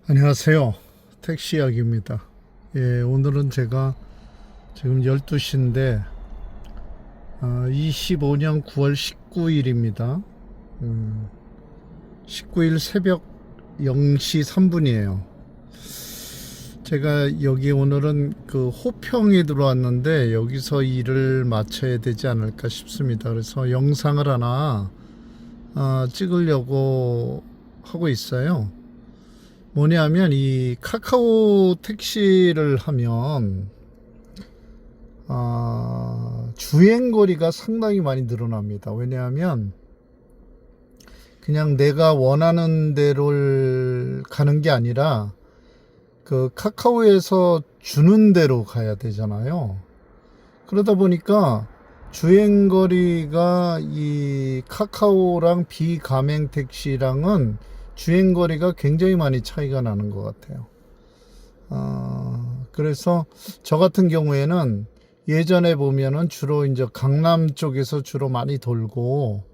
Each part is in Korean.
안녕하세요. 택시 이야기입니다. 예, 오늘은 제가 지금 12시인데 25년 9월 19일입니다. 19일 새벽 0시 3분이에요. 제가 여기 오늘은 그 호평에 들어왔는데 여기서 일을 마쳐야 되지 않을까 싶습니다. 그래서 영상을 하나 찍으려고 하고 있어요. 뭐냐면 이 카카오 택시를 하면 주행거리가 상당히 많이 늘어납니다. 왜냐하면 그냥 내가 원하는 데를 가는 게 아니라 그 카카오에서 주는 대로 가야 되잖아요. 그러다 보니까 주행거리가 이 카카오랑 비가맹 택시랑은 주행거리가 굉장히 많이 차이가 나는 것 같아요. 그래서 저 같은 경우에는 예전에 보면은 주로 이제 강남 쪽에서 주로 많이 돌고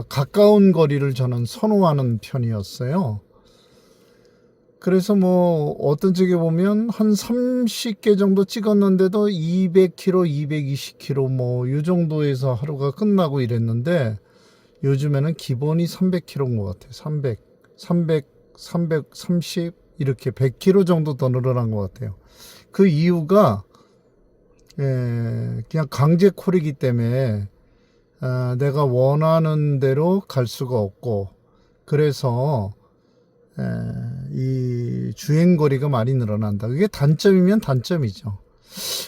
가까운 거리를 저는 선호하는 편이었어요. 그래서 뭐 어떤 쪽에 보면 한 30개 정도 찍었는데도 200km, 220km 뭐 이 정도에서 하루가 끝나고 이랬는데 요즘에는 기본이 300km인 것 같아요. 330 이렇게 100km 정도 더 늘어난 것 같아요. 그 이유가 그냥 강제 콜이기 때문에 내가 원하는 대로 갈 수가 없고 그래서 이 주행거리가 많이 늘어난다. 그게 단점이면 단점이죠.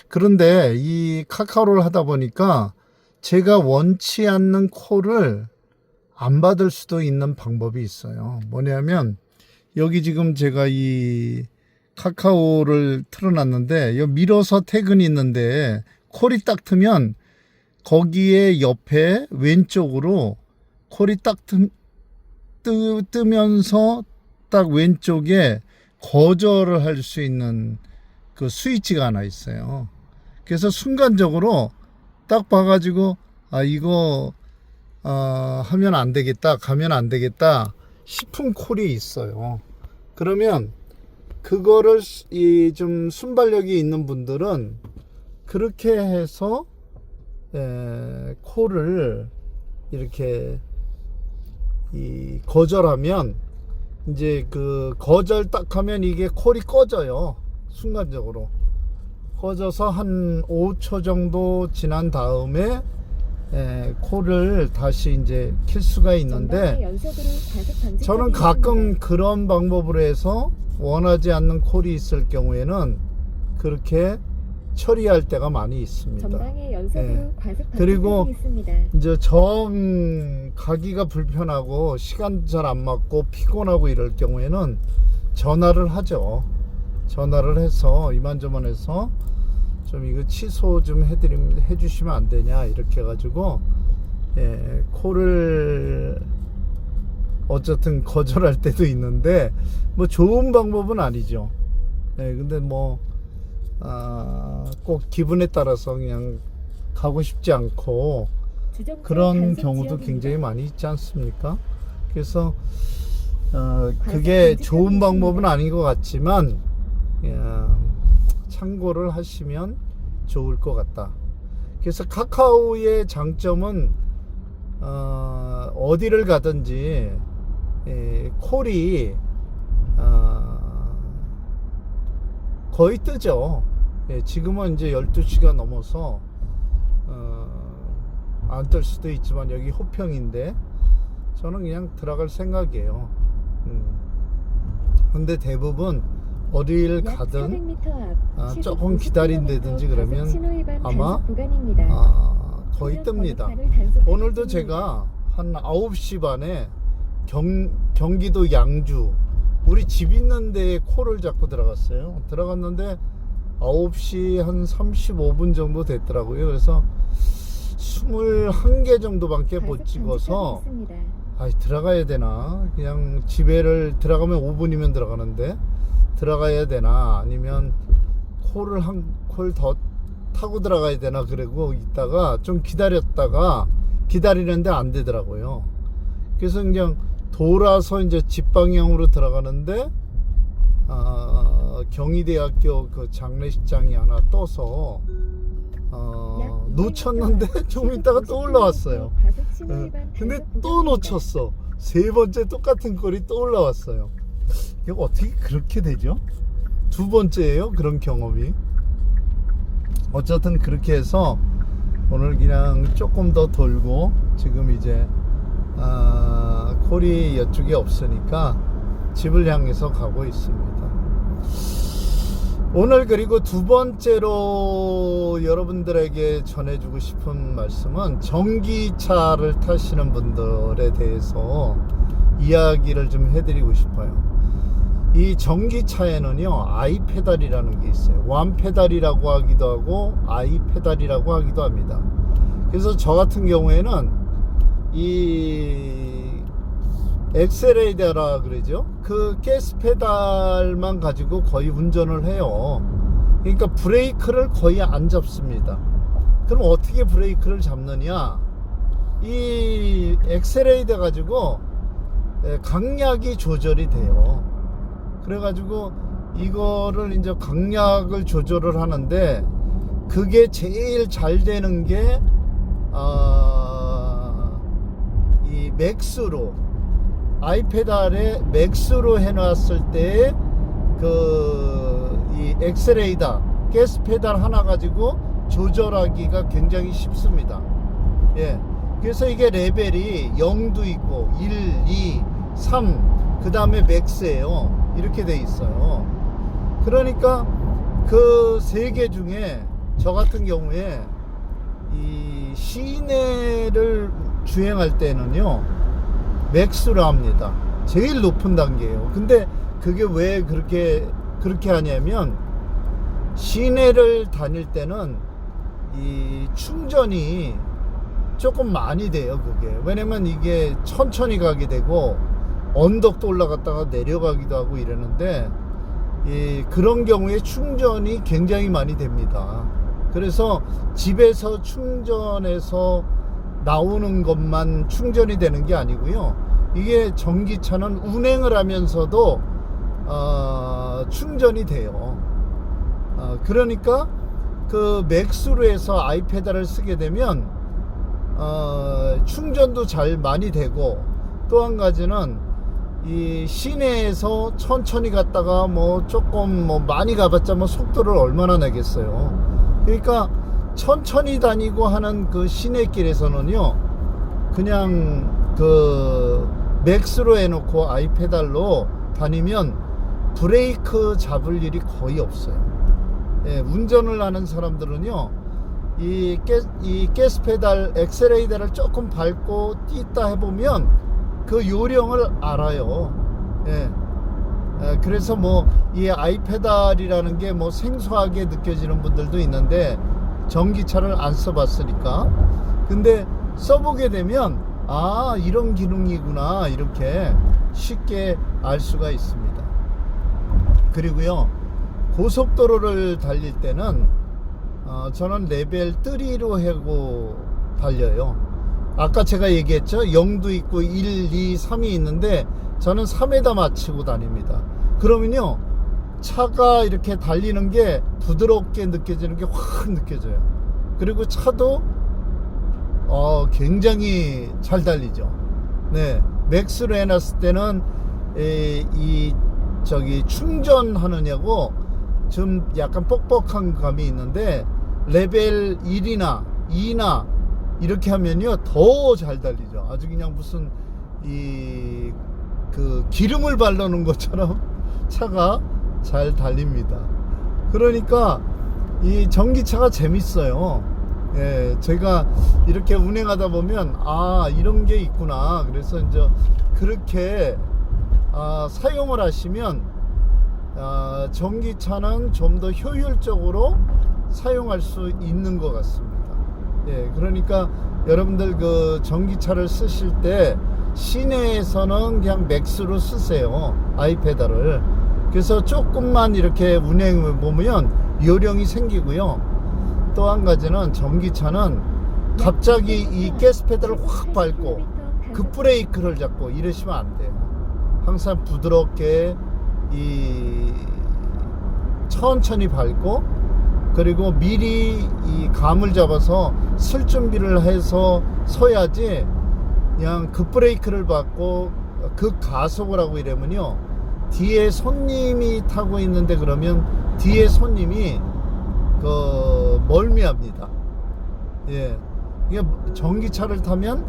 그런데 이 카카오를 하다 보니까 제가 원치 않는 콜을 안 받을 수도 있는 방법이 있어요. 뭐냐면 여기 지금 제가 이 카카오를 틀어놨는데 여기 밀어서 퇴근이 있는데 콜이 딱 트면 거기에 옆에 왼쪽으로 콜이 딱 뜨면서 딱 왼쪽에 거절을 할 수 있는 그 스위치가 하나 있어요. 그래서 순간적으로 딱 봐가지고 이거 하면 안 되겠다, 가면 안 되겠다 싶은 콜이 있어요. 그러면 그거를 좀 순발력이 있는 분들은 그렇게 해서 콜을 이렇게 거절하면 이제 그 거절 딱 하면 이게 콜이 꺼져요. 순간적으로 꺼져서 한 5초 정도 지난 다음에 콜을 다시 이제 킬 수가 있는데 저는 가끔 그런 방법으로 해서 원하지 않는 콜이 있을 경우에는 그렇게 처리할 때가 많이 있습니다. 그리고 이제 정 가기가 불편하고 시간 잘 안 맞고 피곤하고 이럴 경우에는 전화를 하죠. 전화를 해서 이만저만 해서 좀 이거 취소 좀 해주시면 안 되냐 이렇게 해가지고 콜을 어쨌든 거절할 때도 있는데 뭐 좋은 방법은 아니죠. 근데 뭐 꼭 기분에 따라서 그냥 가고 싶지 않고 그런 경우도 굉장히 많이 있지 않습니까? 그래서 그게 좋은 방법은 아닌 것 같지만 참고를 하시면 좋을 것 같다. 그래서 카카오의 장점은 어디를 가든지 콜이 거의 뜨죠. 지금은 이제 12시가 넘어서 안 뜰 수도 있지만 여기 호평인데 저는 그냥 들어갈 생각이에요. 근데 대부분 어디를 가든 조금 기다린다든지 그러면 아마 거의 뜹니다. 오늘도 제가 한 9시 반에 경기도 양주 우리 집 있는 데에 콜을 잡고 들어갔어요. 들어갔는데 9시 한 35분 정도 됐더라고요. 그래서 21개 정도밖에 못 찍어서 들어가야 되나, 그냥 집에를 들어가면 5분이면 들어가는데 들어가야 되나, 아니면 콜을 한 콜 더 타고 들어가야 되나, 그러고 있다가 좀 기다렸다가 기다리는데 안 되더라고요. 그래서 그냥 돌아서 이제 집 방향으로 들어가는데 경희대학교 그 장례식장이 하나 떠서 놓쳤는데 좀 있다가 또 올라왔어요. 근데 또 놓쳤어. 세 번째 똑같은 꼴이 또 올라왔어요. 이거 어떻게 그렇게 되죠? 두 번째예요, 그런 경험이. 어쨌든 그렇게 해서 오늘 그냥 조금 더 돌고, 지금 이제 콜이 이쪽에 없으니까 집을 향해서 가고 있습니다. 오늘 그리고 두 번째로 여러분들에게 전해주고 싶은 말씀은 전기차를 타시는 분들에 대해서 이야기를 좀 해드리고 싶어요. 이 전기차에는요, 아이페달이라는 게 있어요. 완페달이라고 하기도 하고 아이페달이라고 하기도 합니다. 그래서 저 같은 경우에는 이 엑셀레이터라 그러죠. 그 가스 페달만 가지고 거의 운전을 해요. 그러니까 브레이크를 거의 안 잡습니다. 그럼 어떻게 브레이크를 잡느냐? 이 엑셀레이터 가지고 강약이 조절이 돼요. 그래가지고 이거를 이제 강약을 조절을 하는데, 그게 제일 잘 되는 게 이 맥스로, 아이페달에 맥스로 해놨을 때 이 엑셀레이터 가스 페달 하나 가지고 조절하기가 굉장히 쉽습니다. 예. 그래서 이게 레벨이 0도 있고 1, 2, 3, 그 다음에 맥스예요. 이렇게 돼 있어요. 그러니까 그 세 개 중에 저 같은 경우에 이 시내를 주행할 때는요, 맥스로 합니다. 제일 높은 단계예요. 근데 그게 왜 그렇게 하냐면, 시내를 다닐 때는 이 충전이 조금 많이 돼요. 그게 왜냐면 이게 천천히 가게 되고 언덕도 올라갔다가 내려가기도 하고 이러는데, 그런 경우에 충전이 굉장히 많이 됩니다. 그래서 집에서 충전해서 나오는 것만 충전이 되는 게 아니고요, 이게 전기차는 운행을 하면서도 충전이 돼요. 그러니까 그 맥스로 해서 아이페달을 쓰게 되면 충전도 잘 많이 되고, 또 한 가지는 이 시내에서 천천히 갔다가 뭐 조금 뭐 많이 가봤자 뭐 속도를 얼마나 내겠어요. 그러니까 천천히 다니고 하는 그 시내길에서는요, 그냥 그 맥스로 해놓고 아이페달로 다니면 브레이크 잡을 일이 거의 없어요. 예, 운전을 하는 사람들은요, 이 가스 페달, 엑셀레이터를 조금 밟고 뛰다 해보면 그 요령을 알아요. 예. 그래서 뭐 이 아이페달이라는 게 뭐 생소하게 느껴지는 분들도 있는데, 전기차를 안 써봤으니까. 근데 써보게 되면 이런 기능이구나, 이렇게 쉽게 알 수가 있습니다. 그리고요, 고속도로를 달릴 때는 저는 레벨 3로 하고 달려요. 아까 제가 얘기했죠, 0도 있고 1, 2, 3이 있는데 저는 3에다 맞추고 다닙니다. 그러면요, 차가 이렇게 달리는 게 부드럽게 느껴지는 게 확 느껴져요. 그리고 차도 굉장히 잘 달리죠. 네, 맥스로 해놨을 때는 충전하느냐고 좀 약간 뻑뻑한 감이 있는데, 레벨 1이나 2나 이렇게 하면요, 더 잘 달리죠. 아주 그냥 무슨 그 기름을 바르는 것처럼 차가 잘 달립니다. 그러니까 이 전기차가 재밌어요. 예, 제가 이렇게 운행하다 보면 이런 게 있구나. 그래서 이제 그렇게 사용을 하시면 전기차는 좀 더 효율적으로 사용할 수 있는 것 같습니다. 예, 그러니까 여러분들 그 전기차를 쓰실 때 시내에서는 그냥 맥스로 쓰세요, 아이페달을. 그래서 조금만 이렇게 운행해 보면 요령이 생기고요. 또 한 가지는 전기차는 갑자기 이 가스 페달을 확 밟고 급브레이크를 잡고 이러시면 안 돼요. 항상 부드럽게 이 천천히 밟고, 그리고 미리 이 감을 잡아서 쓸 준비를 해서 서야지, 그냥 급브레이크를 밟고 급가속을 하고 이러면요, 뒤에 손님이 타고 있는데 그러면 뒤에 손님이 멀미합니다. 예, 이게 전기차를 타면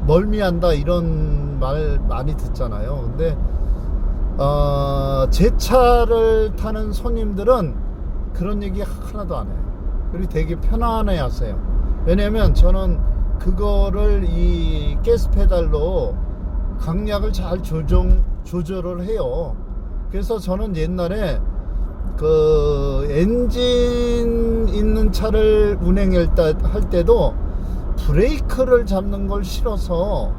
멀미한다 이런 말 많이 듣잖아요. 근데 제 차를 타는 손님들은 그런 얘기 하나도 안 해요. 그리고 되게 편안해 하세요. 왜냐면 저는 그거를 이 가스 페달로 강약을 잘 조절을 해요. 그래서 저는 옛날에 그 엔진 있는 차를 운행할 때도 브레이크를 잡는 걸 싫어서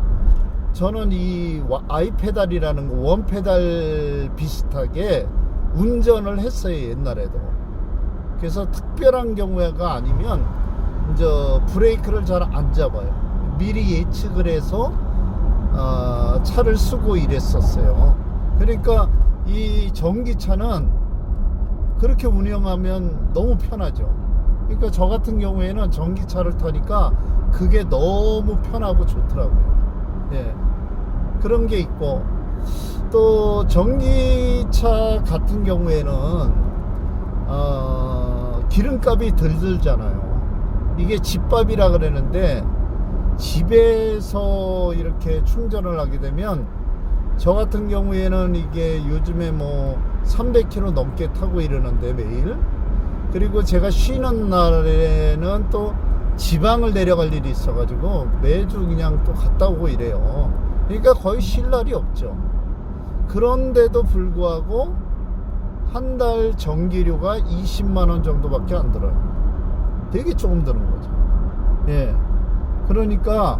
저는 이 아이페달이라는 거, 원페달 비슷하게 운전을 했어요, 옛날에도. 그래서 특별한 경우가 아니면 이제 브레이크를 잘 안 잡아요. 미리 예측을 해서 차를 쓰고 이랬었어요. 그러니까 이 전기차는 그렇게 운영하면 너무 편하죠. 그러니까 저 같은 경우에는 전기차를 타니까 그게 너무 편하고 좋더라고요. 예, 그런 게 있고, 또 전기차 같은 경우에는 기름값이 덜 들잖아요. 이게 집밥이라 그러는데, 집에서 이렇게 충전을 하게 되면 저 같은 경우에는 이게 요즘에 뭐 300km 넘게 타고 이러는데 매일, 그리고 제가 쉬는 날에는 또 지방을 내려갈 일이 있어가지고 매주 그냥 또 갔다 오고 이래요. 그러니까 거의 쉴 날이 없죠. 그런데도 불구하고 한 달 전기료가 20만원 정도밖에 안 들어요. 되게 조금 드는 거죠. 예, 그러니까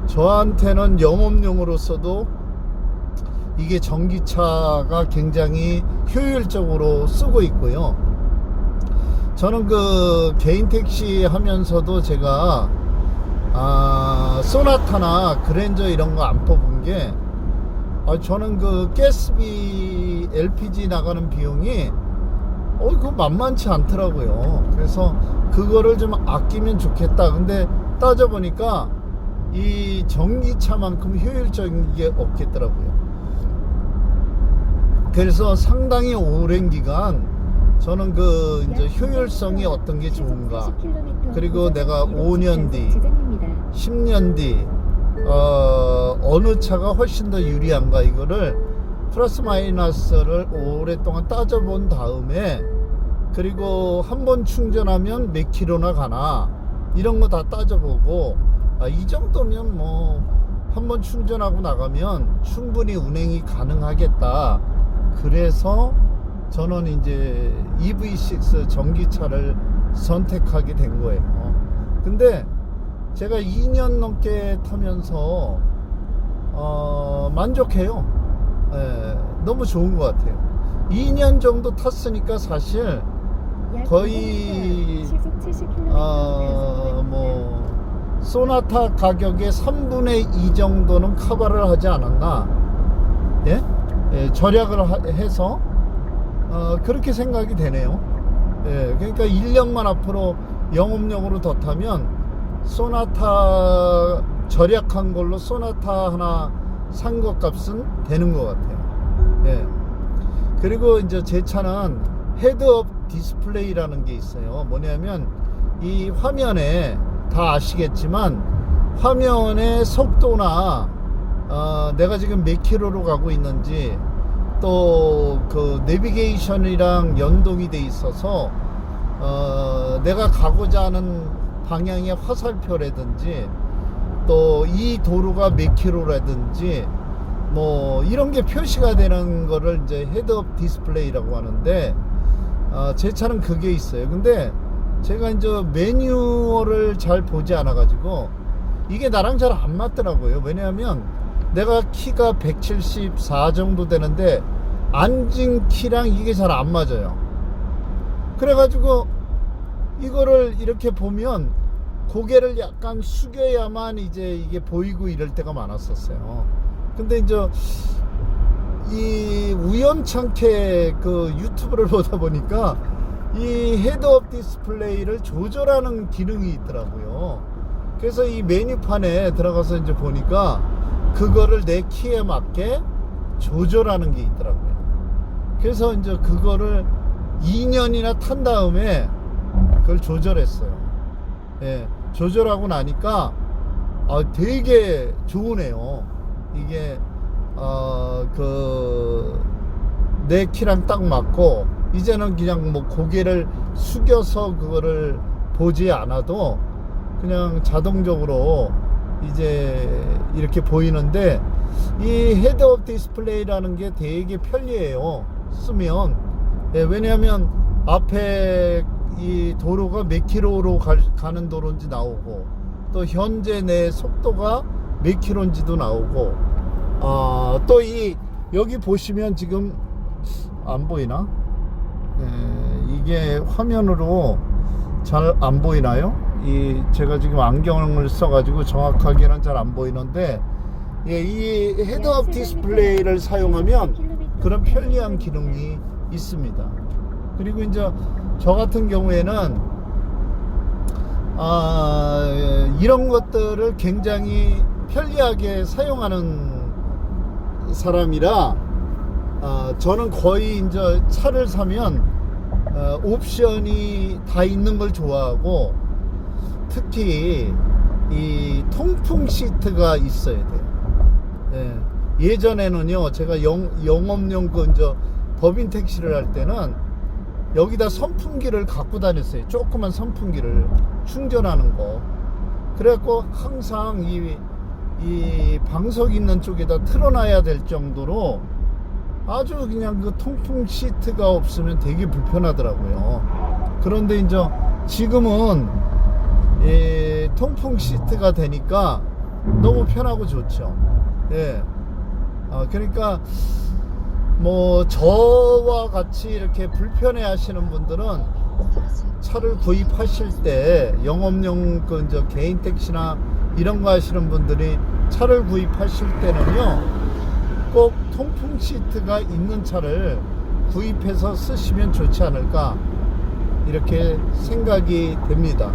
저한테는 영업용으로서도 이게 전기차가 굉장히 효율적으로 쓰고 있고요. 저는 그 개인 택시 하면서도 제가 소나타나 그랜저 이런 거 안 뽑은 게, 저는 그 가스비 LPG 나가는 비용이 그거 만만치 않더라고요. 그래서 그거를 좀 아끼면 좋겠다. 근데 따져보니까 이 전기차만큼 효율적인 게 없겠더라고요. 그래서 상당히 오랜 기간 저는 그 이제 효율성이 어떤 게 좋은가, 그리고 내가 5년 뒤, 10년 뒤 어느 차가 훨씬 더 유리한가, 이거를 플러스 마이너스를 오랫동안 따져본 다음에, 그리고 한번 충전하면 몇 킬로나 가나 이런 거 다 따져보고, 이 정도면 뭐 한번 충전하고 나가면 충분히 운행이 가능하겠다. 그래서 저는 이제 EV6 전기차를 선택하게 된 거예요. 근데 제가 2년 넘게 타면서 만족해요. 예, 너무 좋은 것 같아요. 2년 정도 탔으니까 사실 거의 뭐 소나타 가격의 3분의 2 정도는 커버를 하지 않았나. 예? 예, 절약을 해서 그렇게 생각이 되네요. 예, 그러니까 1년만 앞으로 영업용으로 더 타면 소나타 절약한 걸로 소나타 하나 산 것 값은 되는 것 같아요. 예. 그리고 이제 제 차는 헤드업 디스플레이라는 게 있어요. 뭐냐면 이 화면에, 다 아시겠지만 화면의 속도나 내가 지금 몇 킬로로 가고 있는지, 또 그 내비게이션이랑 연동이 돼 있어서 내가 가고자 하는 방향의 화살표라든지, 또 이 도로가 몇 킬로라든지 뭐 이런 게 표시가 되는 거를 이제 헤드업 디스플레이라고 하는데, 제 차는 그게 있어요. 근데 제가 이제 매뉴얼을 잘 보지 않아 가지고 이게 나랑 잘 안 맞더라고요. 왜냐하면 내가 키가 174 정도 되는데 앉은 키랑 이게 잘 안 맞아요. 그래가지고 이거를 이렇게 보면 고개를 약간 숙여야만 이제 이게 보이고 이럴 때가 많았었어요. 근데 이제 이 우연찮게 그 유튜브를 보다 보니까 이 헤드업 디스플레이를 조절하는 기능이 있더라고요. 그래서 이 메뉴판에 들어가서 이제 보니까 그거를 내 키에 맞게 조절하는 게 있더라고요. 그래서 이제 그거를 2년이나 탄 다음에 그걸 조절했어요. 예, 조절하고 나니까 되게 좋으네요. 이게 내 키랑 딱 맞고, 이제는 그냥 뭐 고개를 숙여서 그거를 보지 않아도 그냥 자동적으로 이제 이렇게 보이는데, 이 헤드업 디스플레이라는 게 되게 편리해요, 쓰면. 예, 왜냐하면 앞에 이 도로가 몇 킬로로 가는 도로인지 나오고, 또 현재 내 속도가 몇 킬로인지도 나오고, 또 여기 보시면 지금 안 보이나? 이게 화면으로 잘 안 보이나요? 제가 지금 안경을 써가지고 정확하게는 잘 안 보이는데, 이 헤드업 디스플레이를 사용하면 그런 편리한 기능이 있습니다. 그리고 이제 저 같은 경우에는 이런 것들을 굉장히 편리하게 사용하는 사람이라, 저는 거의 이제 차를 사면 옵션이 다 있는 걸 좋아하고, 특히 이 통풍 시트가 있어야 돼요. 예전에는요, 제가 영업용 이제 법인 택시를 할 때는 여기다 선풍기를 갖고 다녔어요. 조그만 선풍기를 충전하는 거. 그래갖고 항상 이 방석 있는 쪽에다 틀어놔야 될 정도로 아주 그냥 그 통풍 시트가 없으면 되게 불편하더라고요. 그런데 이제 지금은 이 통풍 시트가 되니까 너무 편하고 좋죠. 예. 그러니까 뭐 저와 같이 이렇게 불편해 하시는 분들은 차를 구입하실 때, 영업용 이제 개인 택시나 이런 거 하시는 분들이 차를 구입하실 때는요, 꼭 통풍 시트가 있는 차를 구입해서 쓰시면 좋지 않을까, 이렇게 생각이 됩니다.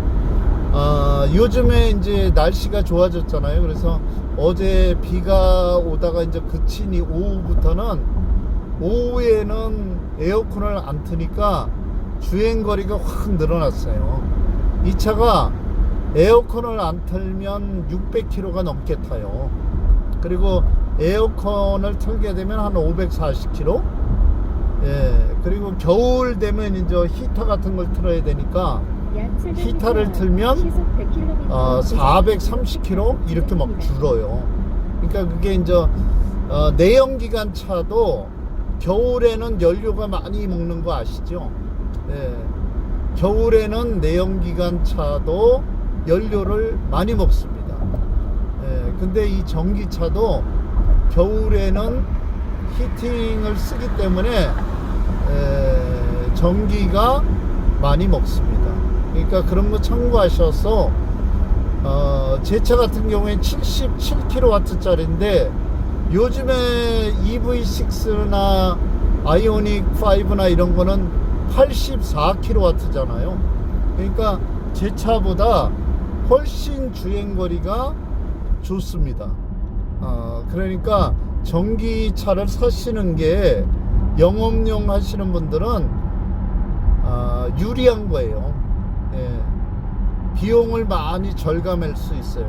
요즘에 이제 날씨가 좋아졌잖아요. 그래서 어제 비가 오다가 이제 그치니 오후에는 에어컨을 안 트니까 주행거리가 확 늘어났어요. 이 차가 에어컨을 안 틀면 600km가 넘게 타요. 그리고 에어컨을 틀게 되면 한 540km. 예, 그리고 겨울 되면 이제 히터 같은 걸 틀어야 되니까 히터를 틀면 430km 이렇게 막 줄어요. 그러니까 그게 이제 내연기관 차도 겨울에는 연료가 많이 먹는 거 아시죠? 예, 겨울에는 내연기관 차도 연료를 많이 먹습니다. 예, 근데 이 전기차도 겨울에는 히팅을 쓰기 때문에 전기가 많이 먹습니다. 그러니까 그런 거 참고하셔서, 제 차 같은 경우에 77kW 짜리인데 요즘에 EV6나 아이오닉 5나 이런 거는 84kW 잖아요. 그러니까 제 차보다 훨씬 주행거리가 좋습니다. 그러니까 전기차를 사시는 게 영업용 하시는 분들은 유리한 거예요. 예, 비용을 많이 절감할 수 있어요.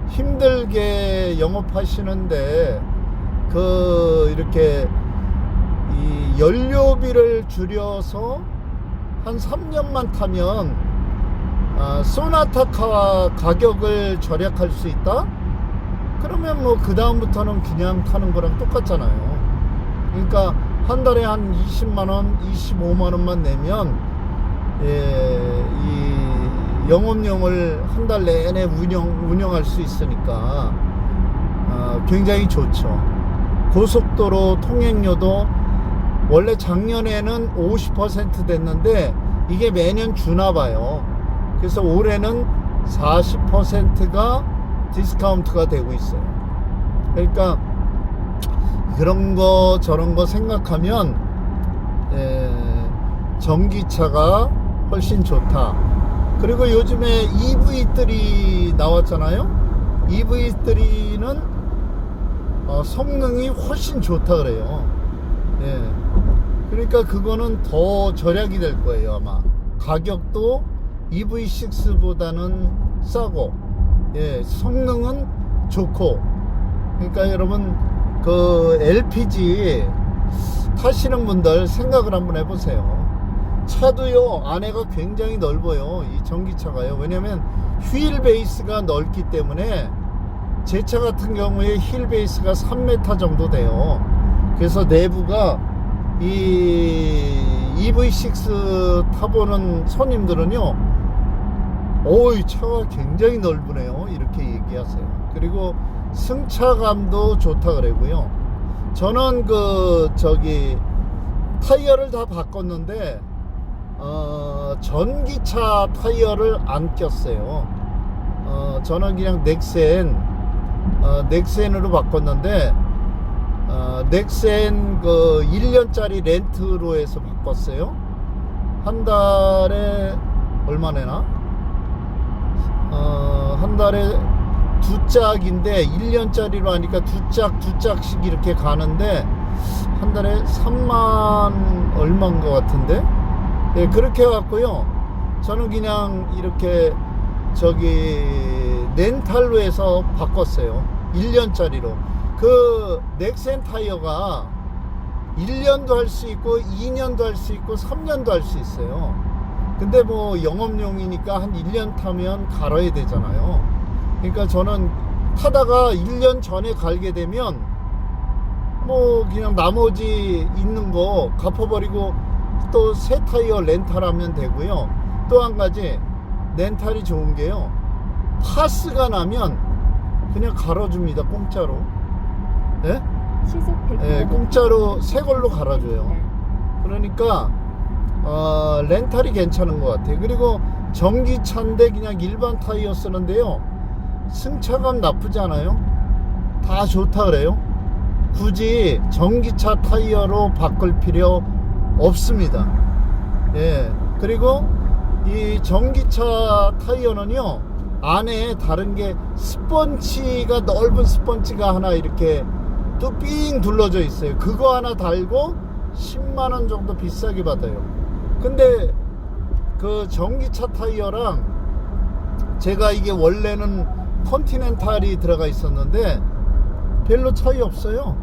힘들게 영업하시는데 이렇게 이 연료비를 줄여서 한 3년만 타면 소나타카 가격을 절약할 수 있다? 그러면 뭐 그 다음부터는 그냥 타는 거랑 똑같잖아요. 그러니까 한 달에 한 20만원 25만원만 내면 이 영업용을 한 달 내내 운영할 수 있으니까 굉장히 좋죠. 고속도로 통행료도 원래 작년에는 50% 됐는데 이게 매년 주나 봐요. 그래서 올해는 40%가 디스카운트가 되고 있어요. 그러니까 그런 거 저런 거 생각하면 전기차가 훨씬 좋다. 그리고 요즘에 EV3 나왔잖아요. EV3는 성능이 훨씬 좋다 그래요. 그러니까 그거는 더 절약이 될 거예요. 아마 가격도 EV6보다는 싸고, 성능은 좋고. 그러니까 여러분 그 LPG 타시는 분들 생각을 한번 해보세요. 차도요, 안에가 굉장히 넓어요. 이 전기차가요. 왜냐면 휠 베이스가 넓기 때문에, 제 차 같은 경우에 휠 베이스가 3m 정도 돼요. 그래서 내부가 이 EV6 타보는 손님들은요, 이 차가 굉장히 넓으네요, 이렇게 얘기하세요. 그리고 승차감도 좋다 그러고요. 저는 타이어를 다 바꿨는데 전기차 타이어를 안 꼈어요. 저는 그냥 넥센으로 바꿨는데, 넥센 1년짜리 렌트로 해서 바꿨어요. 한 달에 얼마 내나? 한 달에 두 짝인데 1년짜리로 하니까 두 짝씩 이렇게 가는데 한 달에 3만 얼마인 것 같은데, 그렇게 해갖고요, 저는 그냥 이렇게 렌탈로 해서 바꿨어요. 1년짜리로. 그 넥센 타이어가 1년도 할 수 있고 2년도 할 수 있고 3년도 할 수 있어요. 근데 뭐 영업용이니까 한 1년 타면 갈아야 되잖아요. 그러니까 저는 타다가 1년 전에 갈게 되면 뭐 그냥 나머지 있는 거 갚아버리고 또 새 타이어 렌탈하면 되고요. 또 한 가지 렌탈이 좋은 게요, 파스가 나면 그냥 갈아줍니다, 공짜로. 공짜로 새 걸로 갈아줘요. 그러니까 렌탈이 괜찮은 것 같아요. 그리고 전기차인데 그냥 일반 타이어 쓰는데요, 승차감 나쁘지 않아요. 다 좋다 그래요. 굳이 전기차 타이어로 바꿀 필요 없습니다. 그리고 이 전기차 타이어는요, 안에 다른 게 스펀지가, 넓은 스펀지가 하나 이렇게 뚜삥 둘러져 있어요. 그거 하나 달고 10만원 정도 비싸게 받아요. 근데 그 전기차 타이어랑 제가 이게 원래는 컨티넨탈이 들어가 있었는데 별로 차이 없어요.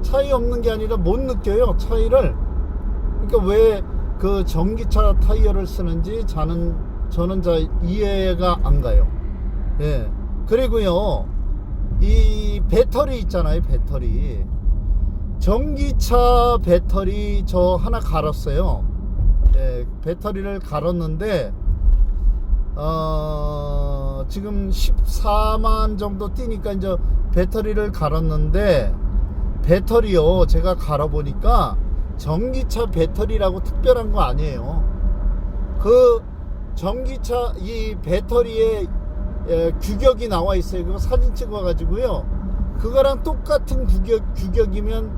차이 없는 게 아니라 못 느껴요, 차이를. 그러니까 왜 그 전기차 타이어를 쓰는지 저는 잘 이해가 안 가요. 그리고요, 이 배터리 있잖아요, 배터리. 전기차 배터리 저 하나 갈았어요. 배터리를 갈았는데 지금 14만 정도 뛰니까 이제 배터리를 갈았는데, 배터리요, 제가 갈아보니까 전기차 배터리라고 특별한 거 아니에요. 그 전기차 이 배터리에 규격이 나와 있어요. 그거 사진 찍어 가지고요, 그거랑 똑같은 규격이면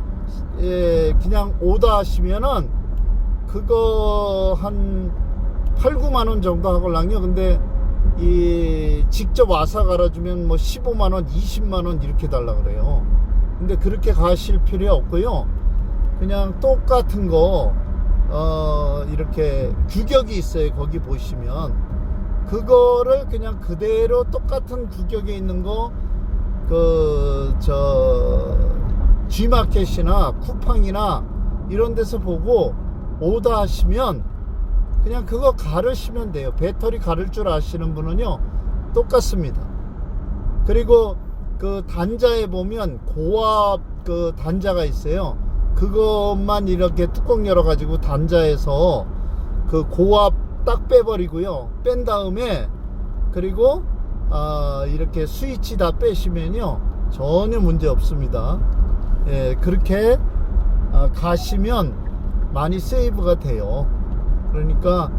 그냥 오다 하시면은 그거 한 8, 9만원 정도 하걸랑요. 근데 이 직접 와서 갈아주면 뭐 15만원, 20만원 이렇게 달라 그래요. 근데 그렇게 가실 필요 없고요, 그냥 똑같은 거 이렇게 규격이 있어요. 거기 보시면 그거를 그냥 그대로 똑같은 규격에 있는 거 G마켓이나 쿠팡이나 이런 데서 보고 오다 하시면 그냥 그거 갈으시면 돼요. 배터리 갈을 줄 아시는 분은요, 똑같습니다. 그리고 그 단자에 보면 고압 그 단자가 있어요. 그것만 이렇게 뚜껑 열어 가지고 단자에서 그 고압 딱 빼버리고요, 뺀 다음에 그리고 이렇게 스위치 다 빼시면요 전혀 문제 없습니다. 그렇게 가시면 많이 세이브가 돼요. 그러니까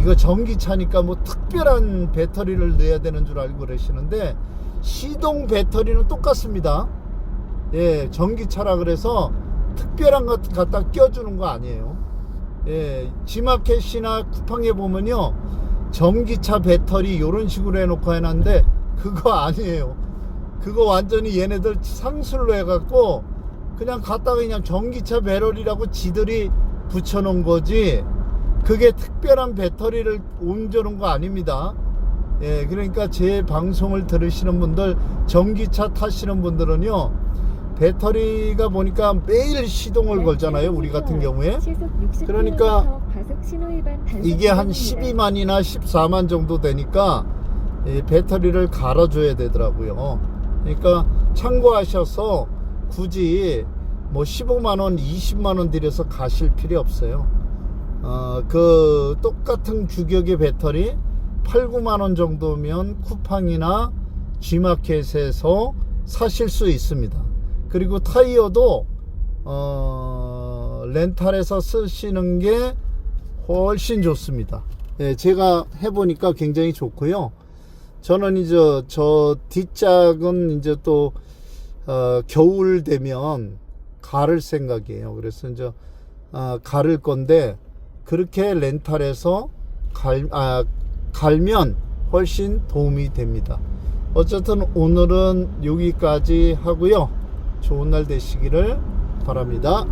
이거 전기차니까 뭐 특별한 배터리를 넣어야 되는 줄 알고 그러시는데, 시동 배터리는 똑같습니다. 예, 전기차라 그래서 특별한 것 갖다 껴주는 거 아니에요. 예, G마켓이나 쿠팡에 보면요, 전기차 배터리 요런 식으로 해놓고 해놨는데 그거 아니에요. 그거 완전히 얘네들 상술로 해갖고 그냥 갖다가 그냥 전기차 배럴이라고 지들이 붙여놓은 거지, 그게 특별한 배터리를 옮겨놓은 거 아닙니다. 예, 그러니까 제 방송을 들으시는 분들, 전기차 타시는 분들은요, 배터리가 보니까 매일 시동을 걸잖아요, 우리 같은 경우에. 그러니까 이게 한 12만이나 14만 정도 되니까 이 배터리를 갈아줘야 되더라고요. 그러니까 참고하셔서 굳이 뭐 15만원 20만원 들여서 가실 필요 없어요. 그 똑같은 규격의 배터리 8, 9만원 정도면 쿠팡이나 G마켓에서 사실 수 있습니다. 그리고 타이어도 렌탈해서 쓰시는 게 훨씬 좋습니다. 예, 제가 해보니까 굉장히 좋고요. 저는 이제 저 뒷짝은 이제 또 겨울 되면 갈을 생각이에요. 그래서 이제 갈을 건데, 그렇게 렌탈해서 갈면 훨씬 도움이 됩니다. 어쨌든 오늘은 여기까지 하고요. 좋은 날 되시기를 바랍니다.